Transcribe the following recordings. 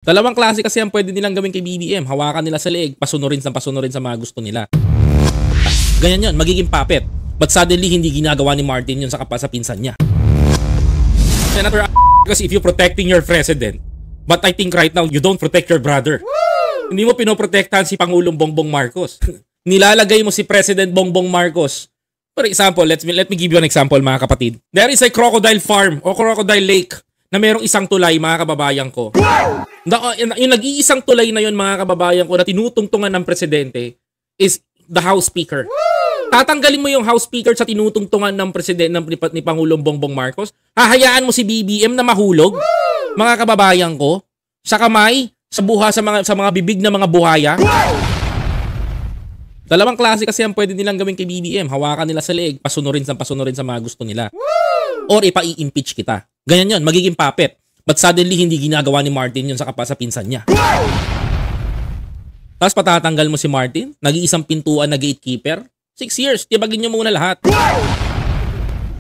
Dalawang klase kasi ang pwede nilang gawin kay BBM. Hawakan nila sa leeg, pasunurin sa mga gusto nila. Ganyan yun, magiging puppet. But suddenly, hindi ginagawa ni Martin yun sa pinsan niya. Senator, kasi if you protecting your president, but I think right now, you don't protect your brother. Woo! Hindi mo pinoprotektahan si Pangulong Bongbong Marcos. Nilalagay mo si President Bongbong Marcos. For example, let me give you an example, mga kapatid. There is a crocodile farm o crocodile lake na merong isang tulay, mga kababayan ko. Yung nag-iisang tulay na yun, mga kababayan ko, na tinutungtungan ng presidente is the House Speaker. Tatanggalin mo yung House Speaker sa tinutungtungan ng presidente ni Pangulong Bongbong Marcos. Hahayaan mo si BBM na mahulog, mga kababayan ko, sa kamay, sa mga bibig ng mga buhaya. Dalawang klase kasi ang pwede nilang gawin kay BBM. Hawakan nila sa leeg, pasunurin sa mga gusto nila. Or ipa-i-impeach kita. Ganyan yun, magiging puppet. But suddenly, hindi ginagawa ni Martin yun sa pinsan niya. Tapos patatanggal mo si Martin, nag-iisang pintuan na gatekeeper. 6 years, tibagin nyo muna lahat.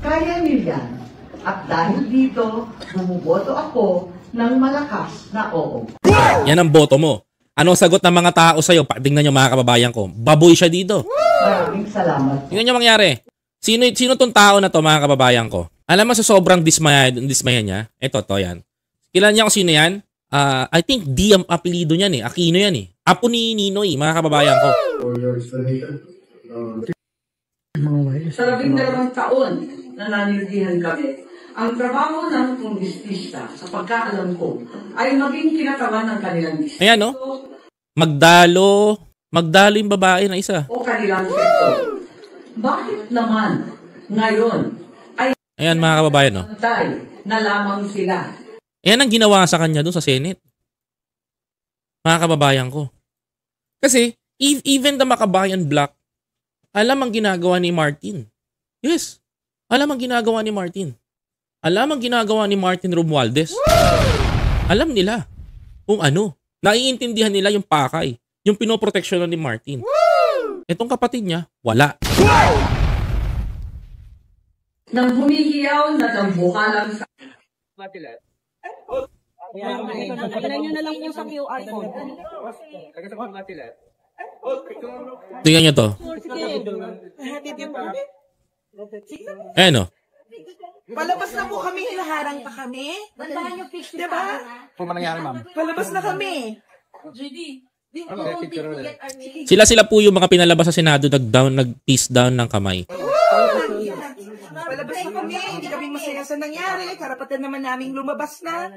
Kaya niyo yan. At dahil dito, bumuboto ako ng malakas na oo. Yan ang boto mo. Anong sagot ng mga tao sa'yo? Tingnan nyo, mga kababayan ko. Baboy siya dito. Maraming salamat. Tingnan nyo mangyari. Sino tong tao na to, mga kababayan ko? Alam mo sa sobrang dismaya niya? Ito, yan. Kilala niya kung sino yan? I think D ang apelido niyan eh. Aquino yan eh. Apo ni Ninoy, mga kababayan ko. Sa 12 taon na nanilbihan kami, ang trabaho ng kongresista, sa pagkaalam ko, ay maging kinatawan ng kanilang distrito. Ayan, no? Magdalo yung babae na isa. O kanilang sektor. Bakit naman ngayon ay ayan, mga kababayan, no? na lamang sila? Ayan ang ginawa sa kanya doon sa Senate. Mga kababayan ko. Kasi, even the Makabayan Block, alam ang ginagawa ni Martin. Yes. Alam ang ginagawa ni Martin. Alam ang ginagawa ni Martin Romualdez. Alam nila kung ano. Naiintindihan nila yung pakay. Yung pinoproteksyonan ni Martin. Itong kapatid niya, wala. Nang humihiyaw na dambuhalang sa... Ilan nyo na lang po sa QR code. Tingnan nyo to. Ayan o. Palabas na po kami, hinaharang pa kami. Diba? Kung mangyari, ma'am? Palabas na kami. Sila po yung mga pinalabas sa Senado, nag-peace down ng kamay. Palabas na kami, hindi kami masaya sa nangyari. Karapatan naman naming lumabas na.